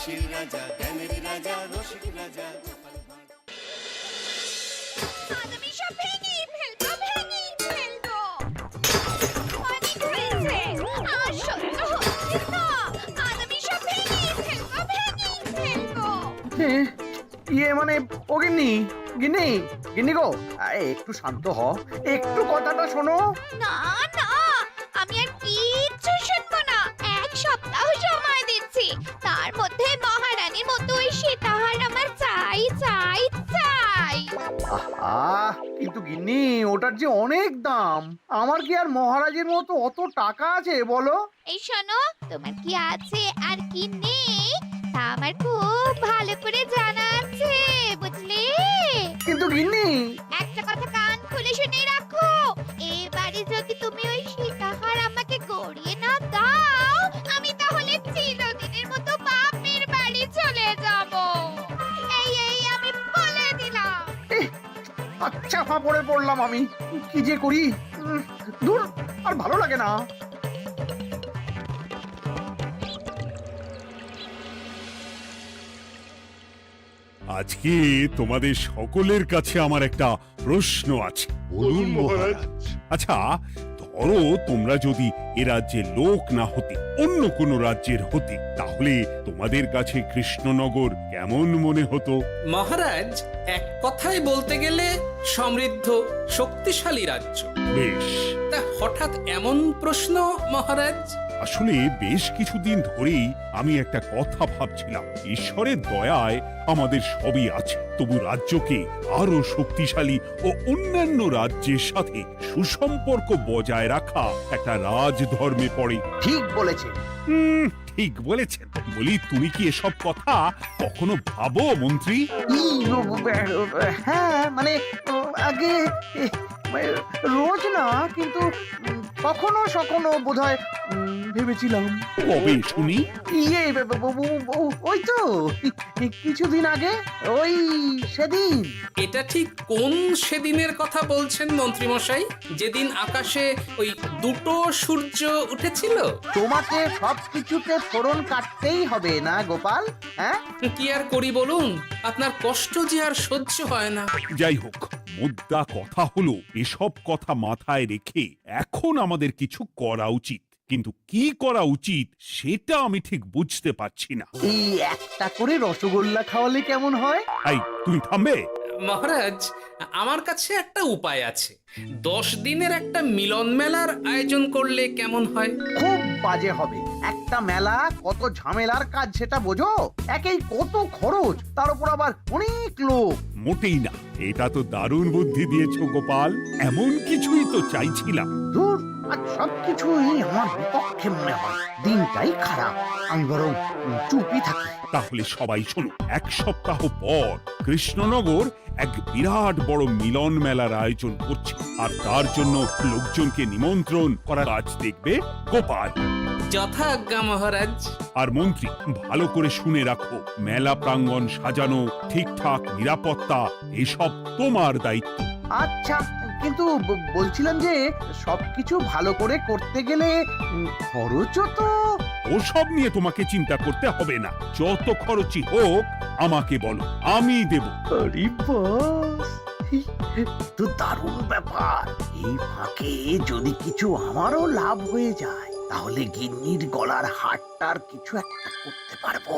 হাসির রাজা, জ্ঞানের রাজা, রসিক রাজা। আমি সব ভেঙেই ফেলবো, ভেঙেই ফেলবো। অনেক হয়েছে, আর সহ্য হচ্ছে না। আমি সব ভেঙেই ফেলবো, ভেঙেই ফেলবো। মানে ও গিন্নি, গিন্নি, গিন্নি গো, একটু শান্ত হ, একটু কথাটা শোনো। না না, আমি আর কিচ্ছু শুনবো না। এক সপ্তাহ সময় দিচ্ছি, তার মধ্যে মহারানীর মতো ওই সীতাহার আমার চাই চাই চাই। আহ, কিন্তু গিন্নি ওটার যে অনেক দাম, আমার কি আর মহারাজের মতো অত টাকা আছে বলো? এই শোনো, তোমার কি আছে আর কি নেই তা আমার খুব ভালো করে জানা আছে, বুঝলে? কিন্তু গিন্নি, একটা কথা কান খুলে শুনে রাখো, এবারে যদি তুমি ওই সীতাহার আমাকে গড়িয়ে না দাও, আমি তাহলে চিরদিনের মতো বাপের বাড়ি চলে যাব। এই আমি বলে দিলাম। আচ্ছা ফাঁপড়ে পড়লাম আমি, কি যে করি। দূর, আর ভালো লাগে না। আজকে তোমাদের সকলের কাছে আমার একটা প্রশ্ন আছে। বলুন মহারাজ। আচ্ছা, ধরো তোমরা যদি এ রাজ্যের লোক না হতে, অন্য কোনো রাজ্যের হতে, তাহলে তোমাদের কাছে কৃষ্ণনগর কেমন মনে হতো? মহারাজ, এক কথায় বলতে গেলে সমৃদ্ধ শক্তিশালী রাজ্য। বেশ, তা হঠাৎ এমন প্রশ্ন মহারাজ? আসলে বেশ কিছুদিন ধরেই আমি একটা কথা ভাবছিলাম। ঈশ্বরের দয়ায় আমাদের সবই আছে, তবু রাজ্যকে আরো শক্তিশালী ও অন্যান্য রাজ্যের সাথে সুসম্পর্ক বজায় রাখা একটা রাজধর্মে পড়ে। ঠিক বলেছে। ঠিক বলেছেন। বলি, তুমি কি এসব কথা কখনো ভাবো মন্ত্রী? হ্যাঁ, মানে আগে রোজ না, কিন্তু কখনো সখনো বোধহয় ভেবেছিলাম। কবে শুনি? ওই তো কিছুদিন আগে, ওই সেদিন। এটা ঠিক কোন সেদিনের কথা বলছেন মন্ত্রী মশাই? যেদিন আকাশে ওই দুটো সূর্য উঠেছিল? তোমাকে সবকিছুতে ফোড়ন কাটতেই হবে না গোপাল, হ্যাঁ? কি আর করি বলুন, আপনার কষ্ট যে আর সহ্য হয় না। যাই হোক, মুদ্রা কথা হলো, এসব কথা মাথায় রেখে এখন আমাদের কিছু করা উচিত। কিন্তু কি করা উচিত সেটা আমি ঠিক বুঝতে পারছি না। এই একটা করে রসগোল্লা খাওয়ালে কেমন হয়? এই, তুমি থামবে? মহারাজ, আমার কাছে একটা উপায় আছে। 10 দিনের একটা মিলন মেলার আয়োজন করলে কেমন হয়? খুব বাজে হবে। একটা মেলা কত ঝামেলার কাজ সেটা বোঝো? একেই কত খরচ, তার উপর আবার অনেক লোক। মোটেই না, এটা তো দারুণ বুদ্ধি দিয়েছো গোপাল। এমন কিছুই তো চাইছিলাম। দূর, আর সবকিছুই আমার বিপক্ষে মনে হয়। দিনটাই খারাপ, আমি বরং চুপই থাকি। তাহলে সবাই শোনো, 1 সপ্তাহ পর কৃষ্ণনগর এক বিরাট বড় মিলন মেলার আয়োজন করছে, আর তার জন্য লোকজনকে নিমন্ত্রণ করার কাজ দেখবে গোপাল। যথা আজ্ঞা মহারাজ। আর মন্ত্রী, ভালো করে শুনে রাখো, মেলা প্রাঙ্গণ সাজানো, ঠিকঠাক নিরাপত্তা, এসব তোমার দায়িত্ব। আচ্ছা, কিন্তু বলছিলাম যে সবকিছু ভালো করে করতে গেলে খরচও তো। ওসব নিয়ে তোমাকে চিন্তা করতে হবে না। যত খরচই হোক আমাকে বলো, আমি দেব। আরে বাস, তো দারুণ ব্যাপার। এই ফাঁকে যদি কিছু আমারও লাভ হয়ে যায়, তাহলে গিন্নির গলার হারটার কিছু একটা করতে পারবো।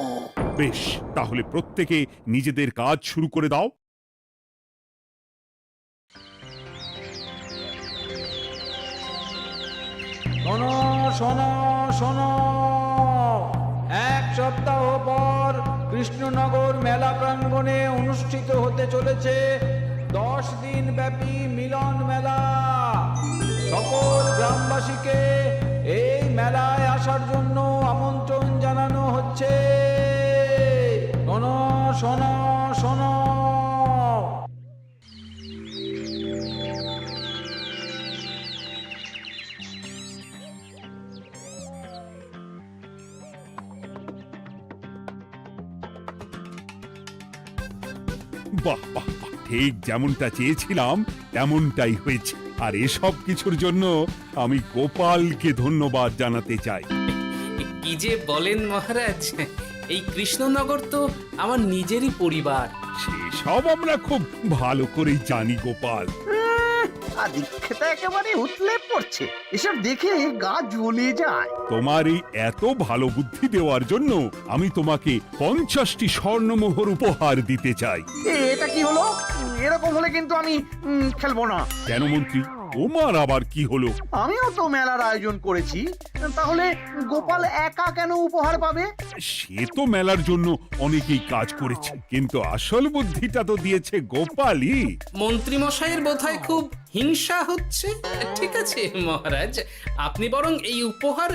বেশ, তাহলে প্রত্যেকে নিজেদের কাজ শুরু করে দাও। শোনো শোনো শোনো, 1 সপ্তাহ পর কৃষ্ণনগর মেলা প্রাঙ্গণে অনুষ্ঠিত হতে চলেছে 10 দিন ব্যাপী মিলন মেলা। সকল গ্রামবাসীকে এই মেলায় আসার জন্য আমন্ত্রণ জানানো হচ্ছে। শোনো শোনো শোনো। বাহ বাহ বাহ, ঠিক যেমনটা চেয়েছিলাম তেমনটাই হয়েছে। আর এসব কিছুর জন্য আমি গোপালকে ধন্যবাদ জানাতে চাই। কি যে বলেন মহারাজ, এই কৃষ্ণনগর তো আমার নিজেরই পরিবার। সেসব আমরা খুব ভালো করেই জানি গোপাল। আদিক্ষেতা একেবারে উতলে পড়ছে, এসব দেখে গা জ্বলে যায়। তোমার এই এত ভালো বুদ্ধি দেওয়ার জন্য আমি তোমাকে 50টি স্বর্ণমোহর উপহার দিতে চাই। এটা কি হলো? এরকম হলে কিন্তু আমি খেলবো না। কেন মন্ত্রী, তোমার আবার কি হলো? আমিও তো মেলার আয়োজন করেছি, তাহলে গোপাল একা কেন উপহার পাবে? সে তো মেলার জন্য অনেকেই কাজ করেছে, কিন্তু আসল বুদ্ধিটা তো দিয়েছে গোপালই। মন্ত্রী মশাইয়ের বোধহয় খুব হিংসা হচ্ছে। ঠিক আছে মহারাজ, আপনি বরং এই উপহার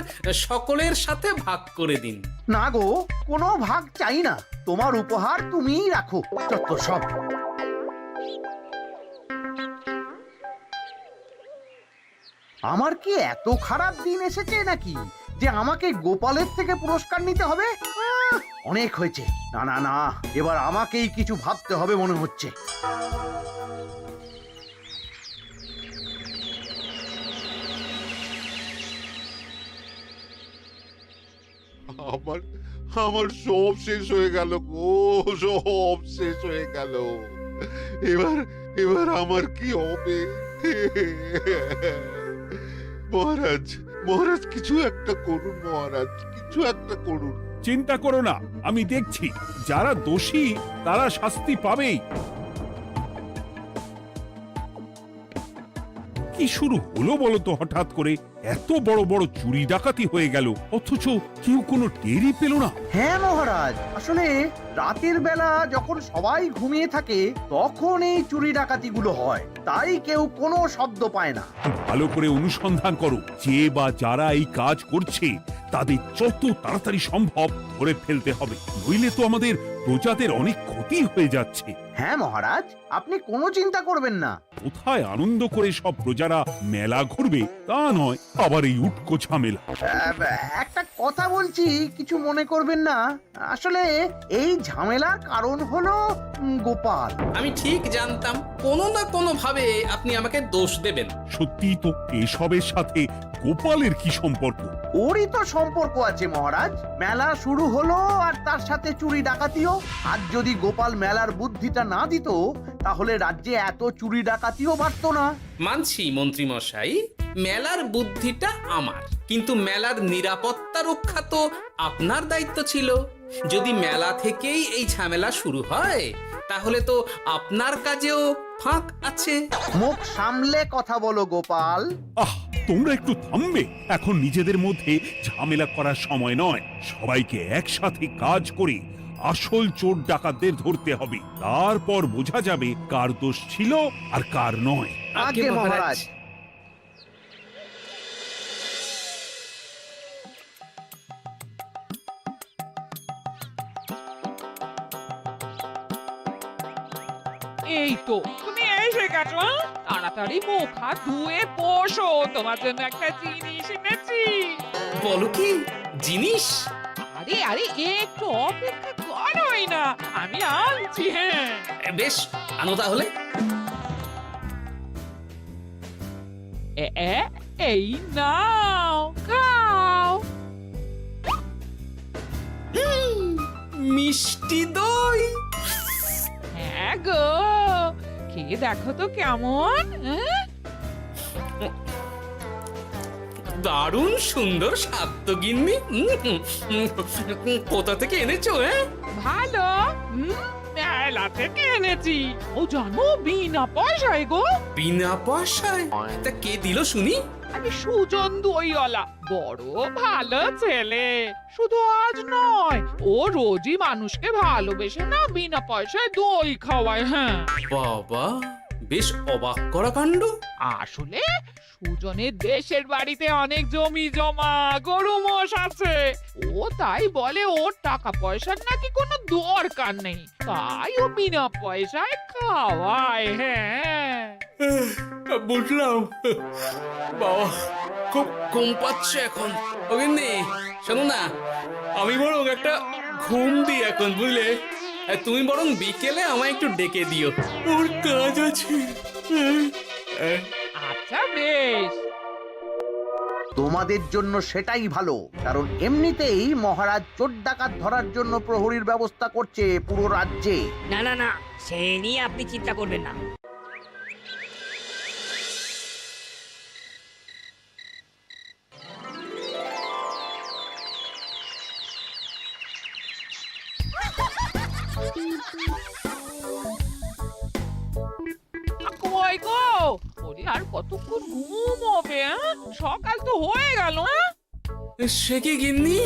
সকলের সাথে ভাগ করে দিন। না গো, কোনো ভাগ চাই না, তোমার উপহার তুমিই রাখো। যত সব। আমার কি এত খারাপ দিন এসেছে নাকি যে আমাকে গোপালের থেকে পুরস্কার নিতে হবে? অনেক হয়েছে। না না না, এবার আমাকেই কিছু ভাবতে হবে মনে হচ্ছে। আমার আমার সব শেষ হয়ে গেল গো, সব শেষ হয়ে গেল। এবার এবার আমার কি হবে? মহারাজ, মহারাজ কিছু একটা করুন, মহারাজ কিছু একটা করুন। চিন্তা করো না, আমি দেখছি, যারা দোষী তারা শাস্তি পাবেই। কি শুরু হলো বলো তো হঠাৎ করে? এত বড় বড় চুরি ডাকাতি হয়ে গেল, অথচ কেউ কোনো টেরই পেল না। হ্যাঁ মহারাজ, আসলে রাতের বেলা যখন সবাই ঘুমিয়ে থাকে তখন এই চুরি ডাকাতিগুলো হয়, তাই কেউ কোনো শব্দ পায় না। ভালো করে অনুসন্ধান করো, যে বা যারা এই কাজ করছে তাদের যত তাড়াতাড়ি সম্ভব ধরে ফেলতে হবে, নইলে তো আমাদের প্রজাদের অনেক ক্ষতি হয়ে যাচ্ছে। হ্যাঁ মহারাজ, আপনি কোনো চিন্তা করবেন না। কোথায় আনন্দ করে সব প্রজারা মেলা ঘুরবে তা নয়, আবার এই উটকো ঝামেলা। একটা কথা বলছি, কিছু মনে করবেন না। আসলে এই ঝামেলার কারণ হলো গোপাল। আমি ঠিক জানতাম কোনো না কোনো ভাবে আপনি আমাকে দোষ দেবেন। সত্যি তো, এসবের সাথে গোপালের কি সম্পর্ক? ওরই তো সম্পর্ক আছে মহারাজ। মেলা শুরু হলো আর তার সাথে চুরি ডাকাতিও। আর যদি গোপাল মেলার বুদ্ধিটা না দিত তাহলে রাজ্যে এত চুরি ডাকাতিও বাড়তো না। মানছি মন্ত্রী মশাই, মেলার বুদ্ধিটা আমার, কিন্তু মেলার নিরাপত্তা রক্ষা তো আপনার দায়িত্ব ছিল। যদি মেলা থেকেই এই ঝামেলা শুরু হয় তাহলে তো আপনার কাজেও ফাঁক আছে। মুখ সামলে কথা বলো গোপাল। আহ, তোমরা একটু থামবে? এখন নিজেদের মধ্যে ঝামেলা করার সময় নয়। সবাইকে একসাথে কাজ করে আসল চোর ডাকাতদের ধরতে হবে, তারপর বোঝা যাবে কার দোষ ছিল আর কার নয়। আগে মহারাজ। এই তো তুমি এসে গেছো। তাড়াতাড়ি মুখ হাত ধুয়ে বসো, তোমার জন্য একটা জিনিস এনেছি। বলো কি জিনিস? আরে আরে একটু অপেক্ষা করোই না, আমি আনছি। হ্যাঁ বেশ, আনো তাহলে। এই নাও, খাও। মিষ্টি দই। হ্যাঁ গো, খেয়ে দেখো তো কেমন। দারুণ সুন্দর স্বাদ তো গিন্নি। কোথা থেকে এনেছো? ভালো, মেলা থেকে এনেছি। ও জানো, বিনা পয়সায় গো। বিনা পয়সায়? তা কে দিল শুনি? আরে সুজন দইওয়ালা, বড় ভালো ছেলে। শুধু আজ নয়, ও রোজই মানুষকে ভালোবেসে না বিনা পয়সায় দই খাওয়ায়। হ্যাঁ বাবা, বেশ অবাক করা কাণ্ড। আসলে সুজনের দেশের বাড়িতে অনেক জমি জমা, গরু মোষ আছে। ও তাই বলে ওর টাকা পয়সার নাকি কোনো দরকার নেই, তাই ও বিনা পয়সায় খাওয়ায়। হ্যাঁ বুঝলাম। বাবা, খুব ঘুম পাচ্ছে এখন। ও গিন্নি, শোনো না, আমি বরং একটা ঘুম দিই এখন, বুঝলে? তুমি বরং বিকেলে আমায় একটু ডেকে দিও, ওর কাজ আছে। আচ্ছা বেশ। তোমাদের জন্য সেটাই ভালো, কারণ এমনিতেই মহারাজ চোর ডাকাত ধরার জন্য প্রহরীর ব্যবস্থা করছে পুরো রাজ্যে। না না না, সে নিয়ে আপনি চিন্তা করবেন না। কই গো, ওরে আর কতক্ষণ ঘুমোবে? সকাল তো হয়ে গেল। সে কি গিন্নি,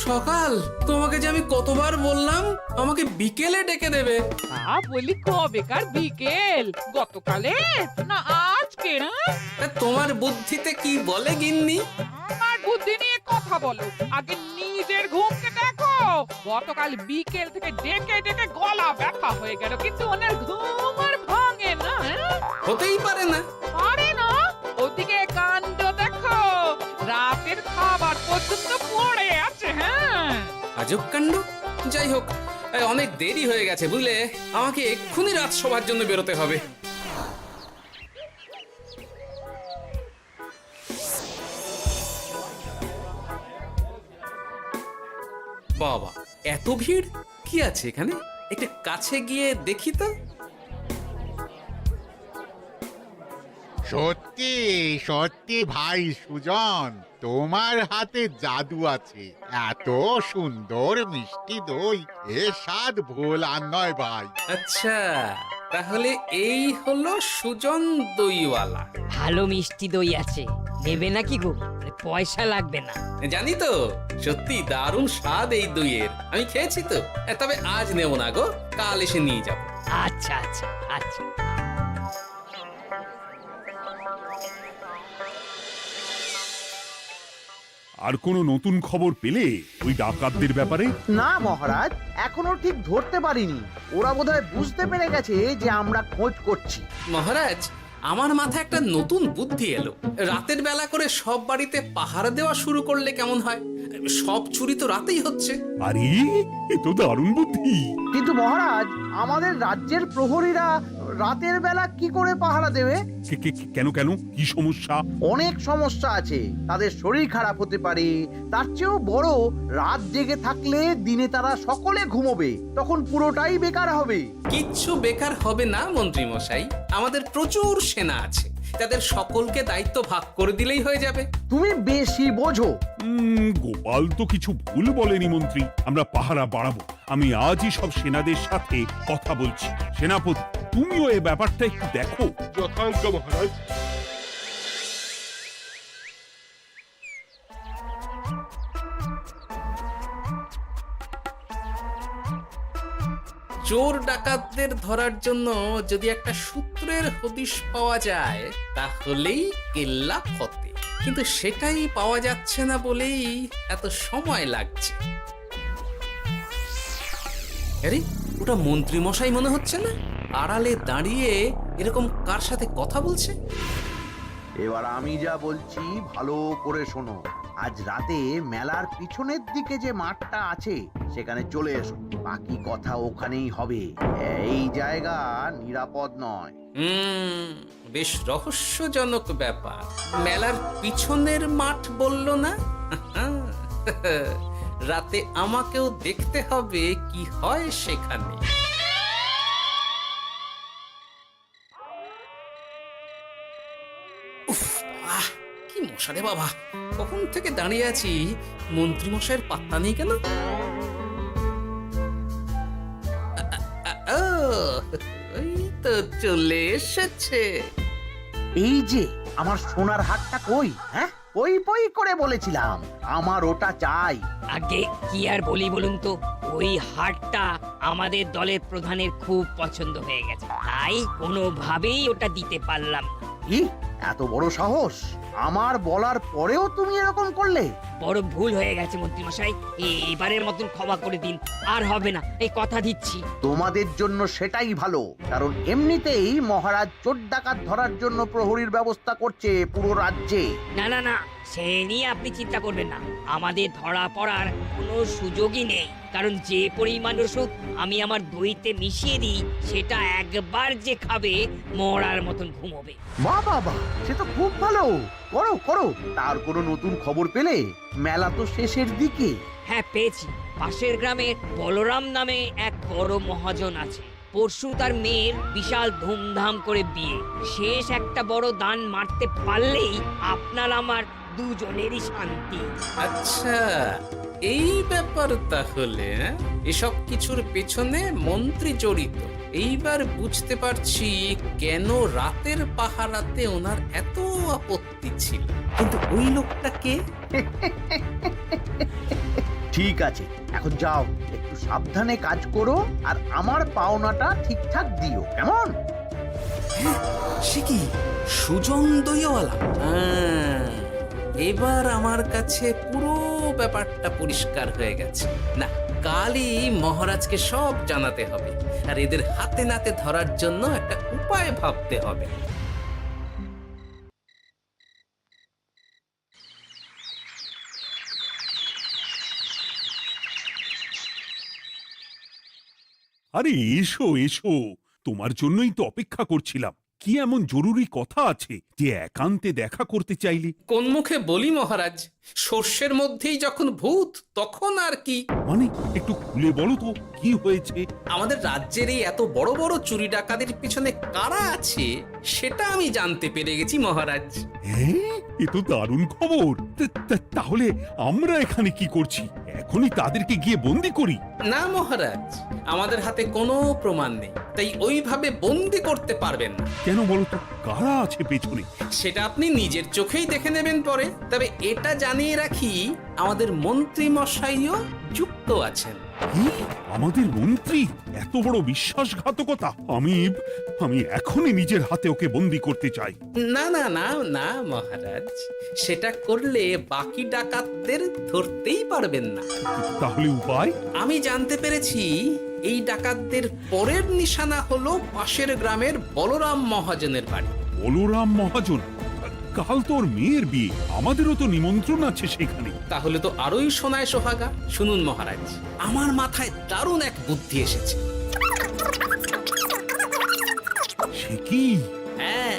সকাল? তোমাকে যে আমি কতবার বললাম আমাকে বিকেলে ডেকে দেবে। তা বলি কবেকার বিকেল? গতকালে না আজকে? তা তোমার বুদ্ধিতে কি বলে গিন্নি? আমার বুদ্ধি নিয়ে কথা বলো, আগে নিজের ঘুমকে দেখো। গতকাল বিকেল থেকে ডেকে ডেকে গলা ব্যথা হয়ে গেল, কিন্তু ওনার ঘুম আর ভাঙে না। হতেই পারে না। পারে না? ওদিকে কাণ্ড দেখো, রাতের খাবার পর্যন্ত পড়ে আছে। হ্যাঁ, আজব কাণ্ড। যাই হোক, অনেক দেরি হয়ে গেছে বুঝলে, আমাকে এক্ষুনি রাজসভার জন্য বেরোতে হবে। বাবা, এত ভিড় কি আছে এখানে? একটু কাছে গিয়ে দেখি তো। সত্যি সত্যি ভাই সুজন, তোমার হাতে জাদু আছে। এত সুন্দর মিষ্টি দই, এ স্বাদ ভোলার নয় ভাই। আচ্ছা, তাহলে এই হলো সুজন দইওয়ালা। ভালো মিষ্টি দই আছে, নেবে নাকি গো? পয়সা লাগবে না। জানি তো, সত্যি দারুণ স্বাদ এই দইয়ের। আমি খেয়েছি তো। তবে আজ নেব না গো, কাল এসে নিয়ে যাব। আচ্ছা আচ্ছা আচ্ছা। আর কোনো নতুন খবর পেলে ওই ডাকাতদের ব্যাপারে? না মহারাজ, এখনো ঠিক ধরতে পারিনি। ওরা বোধহয় বুঝতে পেরে গেছে যে আমরা খোঁজ করছি। মহারাজ, আমার মাথায় একটা নতুন বুদ্ধি এলো। রাতের বেলা করে সব বাড়িতে পাহারা দেওয়া শুরু করলে কেমন হয়? সব চুরি তো রাতেই হচ্ছে। আরে, এ তো দারুণ বুদ্ধি। কিন্তু মহারাজ, আমাদের রাজ্যের প্রহরীরা রাতের বেলা কি করে পাহারা দেবে? কেন কেন, কি সমস্যা? অনেক সমস্যা আছে। তাদের শরীর খারাপ হতে পারে, তার চেয়েও বড়, রাত জেগে থাকলে দিনে তারা সকলে ঘুমোবে, তখন পুরোটাই বেকার হবে। কিচ্ছু বেকার হবে না মন্ত্রী মশাই, আমাদের প্রচুর সেনা আছে, তাদের সকলকে দায়িত্ব ভাগ করে দিলেই হয়ে যাবে। তুমি বেশি বোঝো। গোপাল তো কিছু ভুল বলেনি মন্ত্রী, আমরা পাহারা বাড়াবো। আমি আজই সব সেনাদের সাথে কথা বলছি। সেনাপতি, তুমিও এই ব্যাপারটা একটু দেখো। যথাজ্ঞা মহারাজ। চোর ডাকাতদের ধরার জন্য যদি একটা সূত্রের হদিশ পাওয়া যায় তাহলেই কেল্লা ফতে, কিন্তু সেটাই পাওয়া যাচ্ছে না বলেই এত সময় লাগছে। আরে, ওটা মন্ত্রী মশাই মনে হচ্ছে না? আড়ালে দাঁড়িয়ে এরকম কার সাথে কথা বলছে? এবার আমি যা বলছি ভালো করে শোনো। আজ রাতে মেলার পিছনের দিকে যে মাঠটা আছে সেখানে চলে এসো। বাকি কথা ওখানেই হবে। এই জায়গা নিরাপদ নয়। বেশ রহস্যজনক ব্যাপার। মেলার পিছনের মাঠ বলল না? রাতে আমাকেও দেখতে হবে কি হয় সেখানে। উফ, কি মশা রে বাবা! কখন থেকে দাঁড়িয়ে আছি, মন্ত্রী মশাইয়ের পাত্তা নেই কেন? ওই তো চলে এসেছে। এই যে আমার সোনার হাটটা কই? হ্যাঁ, পই পই করে বলেছিলাম আমার ওটা চাই। আগে কি আর বলি বলুন তো, ওই হারটা আমাদের দলের প্রধানের খুব পছন্দ হয়ে গেছে, তাই কোনোভাবেই ওটা দিতে পারলাম না। কি এত বড় সাহস! আমার বলার পরেও তুমি এরকম করলে? বড় ভুল হয়ে গেছে মন্ত্রী মশাই, এবারের মতন ক্ষমা করে দিন, আর হবে না, এই কথা দিচ্ছি। তোমাদের জন্য সেটাই ভালো, কারণ এমনিতেই মহারাজ চোর ডাকাত ধরার জন্য প্রহরীর ব্যবস্থা করছে পুরো রাজ্যে। না না না, সে নিয়ে আপনি চিন্তা করবেন না, আমাদের ধরা পড়ার কোনো সুযোগই নেই। কারণ যে পরিমাণ ওষুধ আমি আমার দইতে মিশিয়ে দিই সেটা একবার যে খাবে মরার মতন ঘুমোবে। বাহ বাহ বাহ, সে তো খুব ভালো। করো করো। তার কোনো নতুন খবর পেলে? মেলা তো শেষের দিকে। হ্যাঁ পেয়েছি। পাশের গ্রামের বলরাম নামে এক বড় মহাজন আছে। পরশু তার মেয়ের বিশাল ধুমধাম করে বিয়ে। শেষ একটা বড় দান মারতে পারলেই আপনার আমার দুজনেরই শান্তি। আচ্ছা, এই ব্যাপার তাহলে হ্যাঁ? এসব কিছুর পেছনে মন্ত্রী জড়িত। এইবার বুঝতে পারছি কেন রাতের পাহারাতে ওনার এত আপত্তি ছিল। কিন্তু ওই লোকটা কে? ঠিক আছে, এখন যাও, একটু সাবধানে কাজ করো আর আমার পাওনাটা ঠিকঠাক দিও, কেমন? সে কি সুজন দইওয়ালা? এবার আমার কাছে পুরো ব্যাপারটা পরিষ্কার হয়ে গেছে। না, কালই মহারাজকে সব জানাতে হবে, আর এদের হাতে নাতে ধরার জন্য একটা উপায় ভাবতে হবে। আরে এসো এসো, তোমার জন্যই তো অপেক্ষা করছিলাম। কি এমন জরুরি কথা আছে যে একান্তে দেখা করতে চাইলে? কোন মুখে বলি মহারাজ, সর্ষের মধ্যেই যখন ভূত তখন আর কি। মানে একটু খুলে বলো তো কি হয়েছে? আমাদের রাজ্যের এই এত বড় বড় চুরি ডাকাতির পিছনে কারা আছে সেটা আমি জানতে পেরে গেছি মহারাজ। হ্যাঁ, এ তো দারুণ খবর। তাহলে আমরা এখানে কি করছি? এখনই তাদেরকে গিয়ে বন্দি করি? না মহারাজ, আমাদের হাতে কোনো প্রমাণ নেই, তাই ওইভাবে বন্দি করতে পারবেন না। কেন বলো তো, কারা আছে পেছনে? সেটা আপনি নিজের চোখেই দেখে নেবেন পরে। তবে এটা জানিয়ে রাখি, আমাদের মন্ত্রী মশাইও যুক্ত আছেন। কি? আমাদের মন্ত্রী? এত বড় বিশ্বাসঘাতকতা! আমি এখনই নিজের হাতে ওকে বন্দি করতে চাই। না না না না মহারাজ, সেটা করলে বাকি ডাকাতদের ধরতেই পারবেন না। তাহলে উপায়? আমি জানতে পেরেছি এই ডাকাতদের পরের নিশানা হলো পাশের গ্রামের বলরাম মহাজনের বাড়ি। বলরাম মহাজন? কাল তোর মেয়ের বিয়ে, আমাদেরও তো নিমন্ত্রণ আছে সেখানে। তাহলে তো আরোই সোনায় সোহাগা। শুনুন মহারাজ, আমার মাথায় দারুণ এক বুদ্ধি এসেছে। সে কি? হ্যাঁ,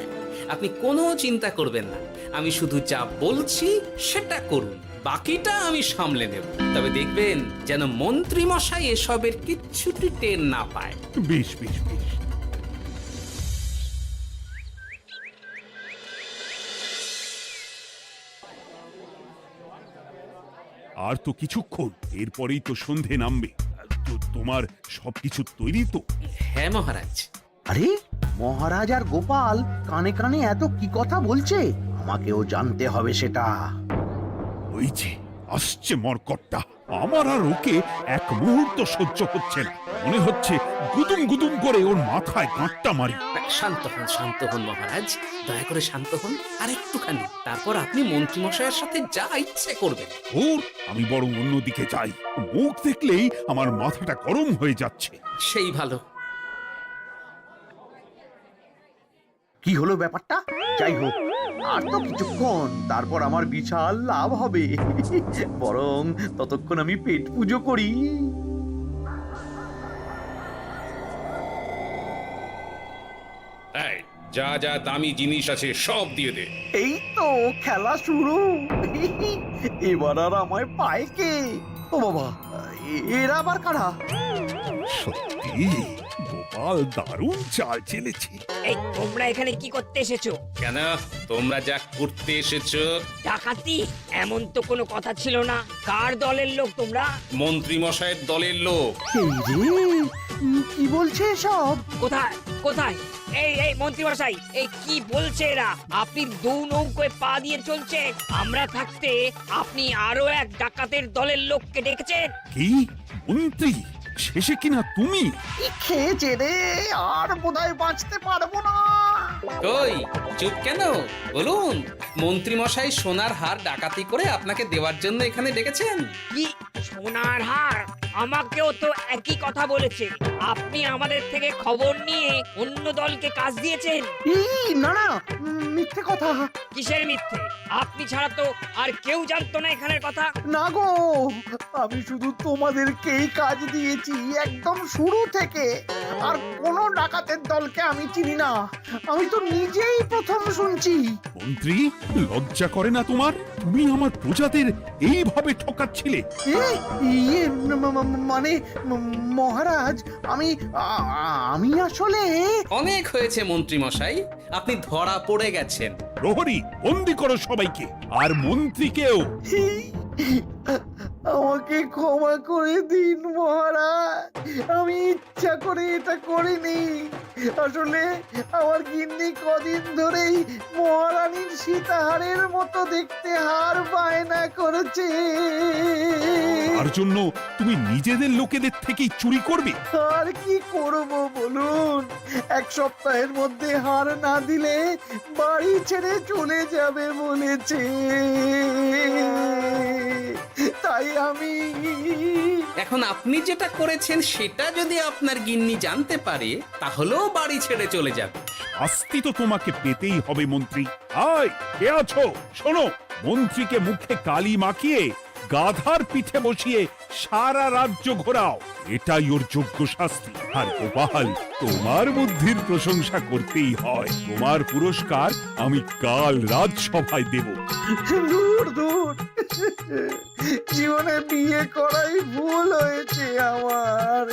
আপনি কোনো চিন্তা করবেন না, আমি শুধু যা বলছি সেটা করুন, বাকিটা আমি সামলে নেব। তবে দেখবেন যেন মন্ত্রী মশাই এসবের কিচ্ছুটি টের না পায়। বেশ বেশ বেশ। আর তো কিছুক্ষণ, এরপরেই তো সন্ধে নামবে। তো তোমার সবকিছু তৈরি তো? হ্যাঁ মহারাজ। আরে, মহারাজ আর গোপাল কানে কানে এত কি কথা বলছে? আমাকেও জানতে হবে সেটা। ওই যে আসছে মরকটটা, আমার আর ওকে এক মুহূর্ত সহ্য হচ্ছে না। মনে হচ্ছে গুদুম গুদুম করে ওর মাথায় গাঁটটা মারি। শান্ত হন মহারাজ, দয়া করে শান্ত হন আর একটুখানি, তারপর আপনি মন্ত্রী মশাইয়ের সাথে যা ইচ্ছে করবেন। ওর আমি বরং অন্যদিকে যাই। মুখ দেখলেই আমার মাথাটা গরম হয়ে যাচ্ছে। সেই ভালো। কি হলো ব্যাপারটা? যাই হোক, আর তো কিছুক্ষণ, তারপর আমার বিশাল লাভ হবে। বরং ততক্ষণ আমি পেট পুজো করি। যা যা দামি জিনিস আছে সব দিয়ে দে। এই তো খেলা শুরু। এবার আর আমায় পায় কে? ও বাবা, এরা আবার কারা? সত্যি গোপাল দারুণ চাল চেলেছে। এই তোমরা এখানে কি করতে এসেছো? কেন, তোমরা যা করতে এসেছো? ডাকাতি? এমন তো কোনো কথা ছিল না। কার দলের লোক তোমরা? মন্ত্রী মশাইয়ের দলের লোক। এই রে, কি বলছে সব? কোথায় কোথায়? এই মন্ত্রী মশাই, এই কি বলছে এরা? আপনি দু নৌকোয় পা দিয়ে চলছে, আমরা থাকতে আপনি আরো এক ডাকাতের দলের লোককে ডেকেছেন। কি মন্ত্রী? শেষে কিনা তুমি? খেয়েছে রে, আর বোধহয় বাঁচতে পারবো না। কই চুপ কেন? বলুন। মন্ত্রীমশাই সোনার হার ডাকাতি করে আপনাকে দেওয়ার জন্য এখানে ডেকেছেন। কি সোনার হার? আমাকেও তো একই কথা বলেছে। আপনি আমাদের থেকে খবর নিয়ে অন্য দলকে কাজ দিয়েছেন। এই না না, মিথ্যে কথা। কিসের মিথ্যে? আপনি ছাড়া তো আর কেউ জানতো না এখানের কথা। না গো, আমি শুধু তোমাদেরকেই কাজ দিয়েছি একদম শুরু থেকে। আর কোনো ডাকাতের দলকে আমি চিনি না, আমি তো নিজেই প্রথম শুনছি। মন্ত্রী, লজ্জা করে না তোমার? তুমি আমার প্রজাদের এইভাবে ঠকাচ্ছিলে। ইয়ে মানে মহারাজ, আমি আসলে অনেক হয়েছে মন্ত্রীমশাই, আপনি ধরা পড়ে গেছেন। প্রহরী, বন্দি করো সবাইকে, আর মন্ত্রীকেও। আমাকে ক্ষমা করে দিন মহারাজ, আমি ইচ্ছা করে এটা করিনি। আসলে আমার গিন্নি কদিন ধরেই মহারানীর সীতাহারের মতো দেখতে হার বায়না করেছে। তার জন্য তুমি নিজেদের লোকেদের থেকেই চুরি করবে? আর কি করব বলুন, এক সপ্তাহের মধ্যে হার না দিলে বাড়ি ছেড়ে চলে যাবে বলেছে। তাই আমি এখন আপনি যেটা করেছেন সেটা যদি আপনার গিন্নি জানতে পারে তাহলেও বাড়ি ছেড়ে চলে যাবে। শাস্তি তো তোমাকে পেতেই হবে মন্ত্রী। আয়, কে আছো? শোনো, মন্ত্রীকে মুখে কালি মাখিয়ে গাধার পিঠে বসিয়ে সারা রাজ্য ঘোরাও, এটাই ওর যোগ্য শাস্তি। আর গোপাল, তোমার বুদ্ধির প্রশংসা করতেই হয়। তোমার পুরস্কার আমি কাল রাজসভায় দেব। দূর দূর, জীবনে বিয়ে করাই ভুল হয়েছে আমার।